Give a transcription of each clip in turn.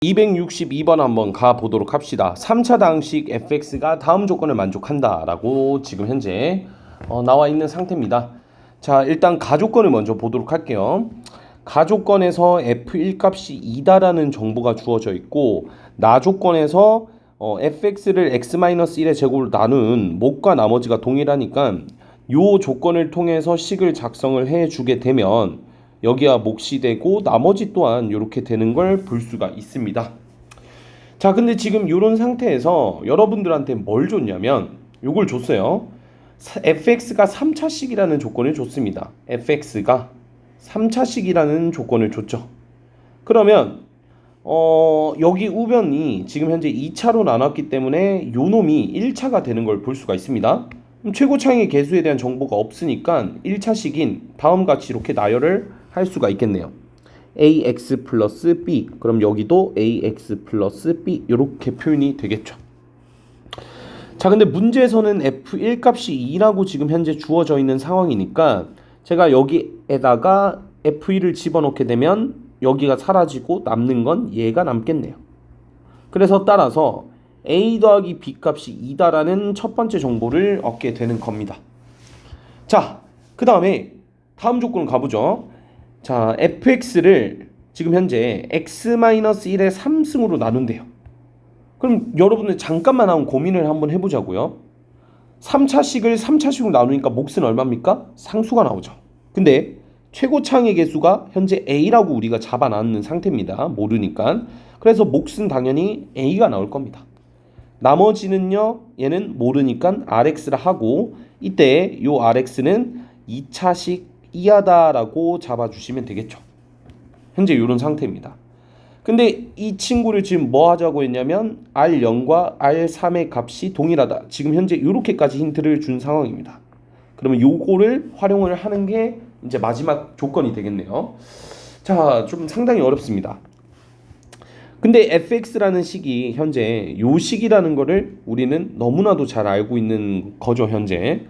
262번 한번 가보도록 합시다. 3차 당식 fx가 다음 조건을 만족한다 라고 지금 현재 나와 있는 상태입니다. 자, 일단 가조건을 먼저 보도록 할게요. 가조건에서 f1 값이 2다라는 정보가 주어져 있고, 나조건에서 fx를 x-1의 제곱으로 나눈 목과 나머지가 동일하니까 요 조건을 통해서 식을 작성을 해주게 되면 여기가 몫이 되고 나머지 또한 이렇게 되는 걸 볼 수가 있습니다. 자, 근데 지금 이런 상태에서 여러분들한테 뭘 줬냐면 요걸 줬어요. fx가 3차식이라는 조건을 줬습니다. fx가 3차식이라는 조건을 줬죠. 그러면 여기 우변이 지금 현재 2차로 나눴기 때문에 요 놈이 1차가 되는 걸 볼 수가 있습니다. 최고차항의 개수에 대한 정보가 없으니까 1차식인 다음과 같이 이렇게 나열을 할 수가 있겠네요. ax 플러스 b, 그럼 여기도 ax 플러스 b 이렇게 표현이 되겠죠. 자, 근데 문제에서는 f1 값이 2라고 지금 현재 주어져 있는 상황이니까 제가 여기에다가 f1을 집어넣게 되면 여기가 사라지고 남는 건 얘가 남겠네요. 그래서 따라서 a 더하기 b 값이 2다라는 첫 번째 정보를 얻게 되는 겁니다. 자, 그 다음에 다음 조건을 가보죠. 자, fx를 지금 현재 x-1의 3승으로 나눈대요. 그럼 여러분들 잠깐만 한번 고민을 한번 해보자고요. 3차식을 3차식으로 나누니까 몫은 얼마입니까? 상수가 나오죠. 근데 최고차항의 개수가 현재 a라고 우리가 잡아놨는 상태입니다. 모르니까. 그래서 몫은 당연히 a가 나올 겁니다. 나머지는요, 얘는 모르니까 rx라 하고, 이때 요 rx는 2차식 이하다라고 잡아주시면 되겠죠. 현재 이런 상태입니다. 근데 이 친구를 지금 뭐 하자고 했냐면 R0과 R3의 값이 동일하다. 지금 현재 이렇게까지 힌트를 준 상황입니다. 그러면 요거를 활용을 하는 게 이제 마지막 조건이 되겠네요. 자, 좀 상당히 어렵습니다. 근데 fx라는 식이 현재 요 식이라는 거를 우리는 너무나도 잘 알고 있는 거죠, 현재.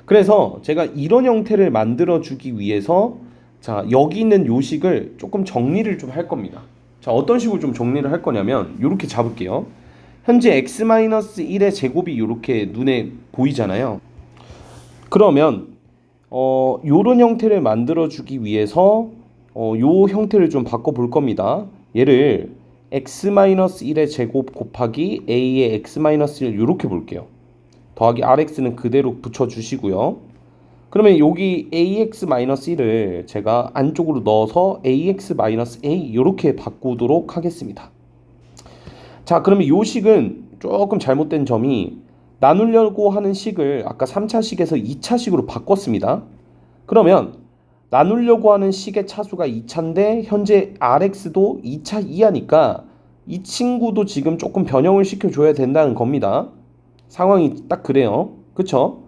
그래서 제가 이런 형태를 만들어 주기 위해서 자, 여기 있는 요 식을 조금 정리를 좀 할 겁니다. 자, 어떤 식으로 좀 정리를 할 거냐면 요렇게 잡을게요. 현재 x-1의 제곱이 요렇게 눈에 보이잖아요. 그러면 요런 형태를 만들어 주기 위해서 요 형태를 좀 바꿔 볼 겁니다. 얘를 x-1의 제곱 곱하기 a의 x-1을 요렇게 볼게요. 더하기 rx는 그대로 붙여주시고요. 그러면 여기 ax-1을 제가 안쪽으로 넣어서 ax-a 이렇게 바꾸도록 하겠습니다. 자, 그러면 이 식은 조금 잘못된 점이 나누려고 하는 식을 아까 3차식에서 2차식으로 바꿨습니다. 그러면 나누려고 하는 식의 차수가 2차인데 현재 rx도 2차 이하니까 이 친구도 지금 조금 변형을 시켜줘야 된다는 겁니다. 상황이 딱 그래요. 그쵸?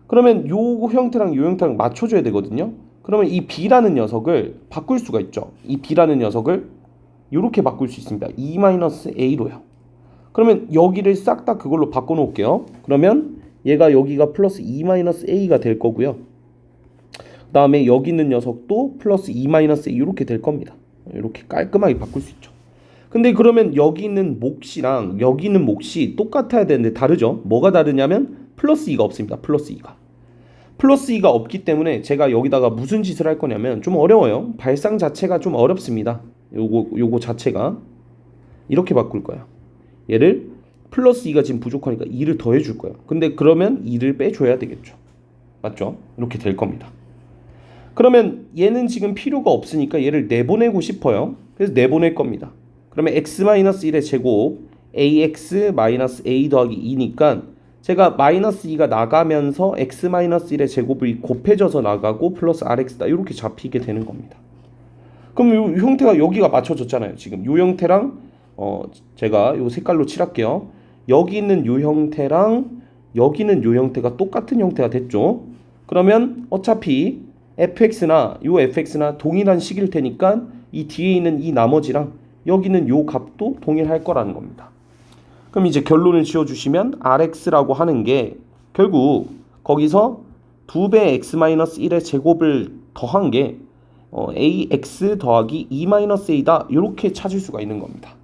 그러면 요 형태랑 요 형태랑 맞춰줘야 되거든요. 그러면 이 b라는 녀석을 바꿀 수가 있죠. 이 b라는 녀석을 이렇게 바꿀 수 있습니다. e-a로요. 그러면 여기를 싹 다 그걸로 바꿔놓을게요. 그러면 얘가 여기가 플러스 e-a가 될 거고요. 그 다음에 여기 있는 녀석도 플러스 e-a 이렇게 될 겁니다. 이렇게 깔끔하게 바꿀 수 있죠. 근데 그러면 여기 있는 몫이랑 여기 있는 몫이 똑같아야 되는데 다르죠. 뭐가 다르냐면 플러스 2가 없습니다. 플러스 2가. 플러스 2가 없기 때문에 제가 여기다가 무슨 짓을 할 거냐면 좀 어려워요. 발상 자체가 좀 어렵습니다. 요거 자체가 이렇게 바꿀 거예요. 얘를 플러스 2가 지금 부족하니까 2를 더해 줄 거예요. 근데 그러면 2를 빼줘야 되겠죠. 맞죠? 이렇게 될 겁니다. 그러면 얘는 지금 필요가 없으니까 얘를 내보내고 싶어요. 그래서 내보낼 겁니다. 그러면 x-1의 제곱 ax-a 더하기 2니까 제가 마이너스 2가 나가면서 x-1의 제곱이 곱해져서 나가고 플러스 rx다 이렇게 잡히게 되는 겁니다. 그럼 이 형태가 여기가 맞춰졌잖아요. 지금 이 형태랑 제가 이 색깔로 칠할게요. 여기 있는 이 형태랑 여기 있는 이 형태가 똑같은 형태가 됐죠. 그러면 어차피 fx나 이 fx나 동일한 식일 테니까 이 뒤에 있는 이 나머지랑 여기는 요 값도 동일할 거라는 겁니다. 그럼 이제 결론을 지어주시면 rx라고 하는 게 결국 거기서 2배 x-1의 제곱을 더한 게 ax 더하기 e-a다 이렇게 찾을 수가 있는 겁니다.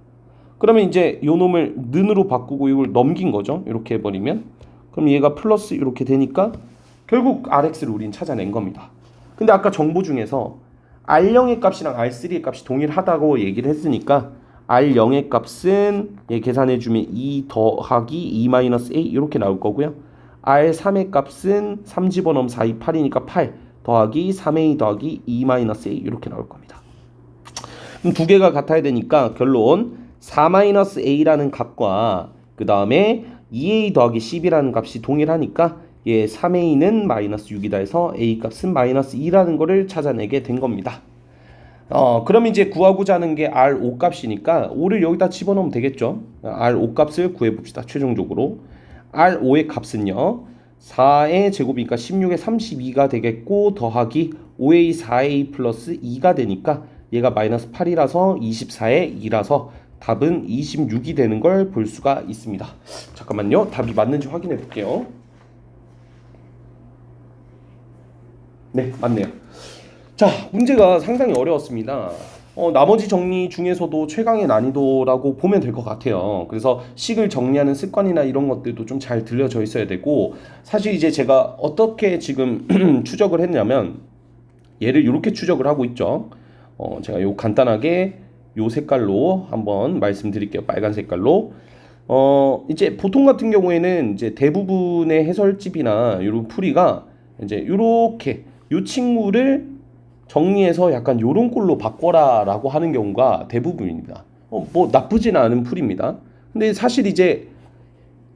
그러면 이제 요 놈을 는으로 바꾸고 이걸 넘긴 거죠. 이렇게 해버리면 그럼 얘가 플러스 이렇게 되니까 결국 Rx를 우린 찾아낸 겁니다. 근데 아까 정보 중에서 R0의 값이랑 R3의 값이 동일하다고 얘기를 했으니까 R0의 값은 얘 계산해주면 2 더하기 2 마이너스 A 이렇게 나올 거고요. R3의 값은 3 집어넣으면 4, 2, 8이니까 8 더하기 3A 더하기 2 마이너스 A 이렇게 나올 겁니다. 그럼 두 개가 같아야 되니까 결론 4 마이너스 A라는 값과 그 다음에 2A 더하기 10이라는 값이 동일하니까 얘 3A는 마이너스 6이다 해서 A 값은 마이너스 2라는 거를 찾아내게 된 겁니다. 그럼 이제 구하고자 하는 게 R5 값이니까 5를 여기다 집어넣으면 되겠죠. R5 값을 구해봅시다. 최종적으로 R5의 값은요 4의 제곱이니까 16에 32가 되겠고 더하기 5A 4A 플러스 2가 되니까 얘가 마이너스 8이라서 24에 2라서 답은 26이 되는 걸 볼 수가 있습니다. 잠깐만요. 답이 맞는지 확인해 볼게요. 네, 맞네요. 자, 문제가 상당히 어려웠습니다. 나머지 정리 중에서도 최강의 난이도라고 보면 될 것 같아요. 그래서 식을 정리하는 습관이나 이런 것들도 좀 잘 들려져 있어야 되고, 사실 이제 제가 어떻게 지금 추적을 했냐면 얘를 이렇게 추적을 하고 있죠. 제가 요 간단하게 요 색깔로 한번 말씀드릴게요. 빨간 색깔로. 이제 보통 같은 경우에는 이제 대부분의 해설집이나 이런 풀이가 이제 요렇게 요 친구를 정리해서 약간 요런 꼴로 바꿔라라고 하는 경우가 대부분입니다. 뭐 나쁘지는 않은 풀입니다. 근데 사실 이제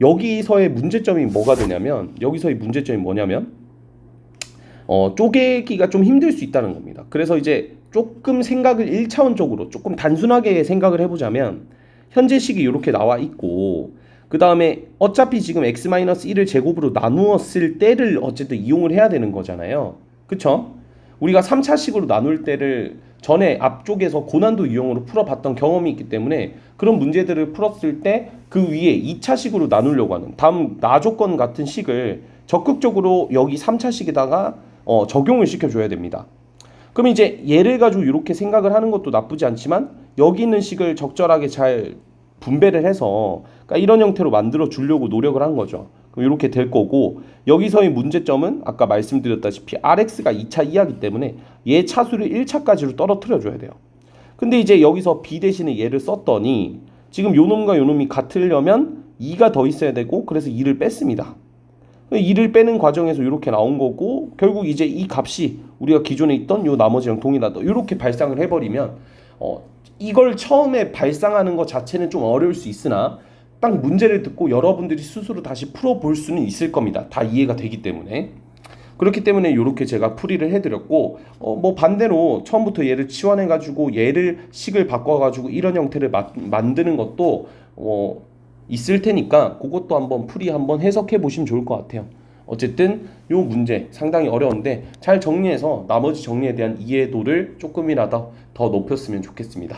여기서의 문제점이 뭐가 되냐면 여기서의 문제점이 뭐냐면 쪼개기가 좀 힘들 수 있다는 겁니다. 그래서 이제 조금 생각을 1차원적으로 조금 단순하게 생각을 해보자면 현재 식이 이렇게 나와 있고 그 다음에 어차피 지금 x-1을 제곱으로 나누었을 때를 어쨌든 이용을 해야 되는 거잖아요. 그쵸? 우리가 3차식으로 나눌 때를 전에 앞쪽에서 고난도 유형으로 풀어봤던 경험이 있기 때문에 그런 문제들을 풀었을 때 그 위에 2차식으로 나누려고 하는 다음 나조건 같은 식을 적극적으로 여기 3차식에다가 적용을 시켜줘야 됩니다. 그럼 이제 얘를 가지고 이렇게 생각을 하는 것도 나쁘지 않지만 여기 있는 식을 적절하게 잘 분배를 해서 그러니까 이런 형태로 만들어 주려고 노력을 한 거죠. 그럼 이렇게 될 거고 여기서의 문제점은 아까 말씀드렸다시피 RX가 2차 이하기 때문에 얘 차수를 1차까지로 떨어뜨려 줘야 돼요. 근데 이제 여기서 B 대신에 얘를 썼더니 지금 요 놈과 요 놈이 같으려면 2가 더 있어야 되고 그래서 2를 뺐습니다. 2를 빼는 과정에서 이렇게 나온 거고 결국 이제 이 값이 우리가 기존에 있던 요 나머지랑 동일하다 이렇게 발상을 해버리면 이걸 처음에 발상하는 것 자체는 좀 어려울 수 있으나 딱 문제를 듣고 여러분들이 스스로 다시 풀어볼 수는 있을 겁니다. 다 이해가 되기 때문에. 그렇기 때문에 이렇게 제가 풀이를 해드렸고 뭐 반대로 처음부터 얘를 치환해가지고 얘를 식을 바꿔가지고 이런 형태를 만드는 것도 있을 테니까 그것도 한번 풀이 한번 해석해 보시면 좋을 것 같아요. 어쨌든 요 문제 상당히 어려운데 잘 정리해서 나머지 정리에 대한 이해도를 조금이라도 더 높였으면 좋겠습니다.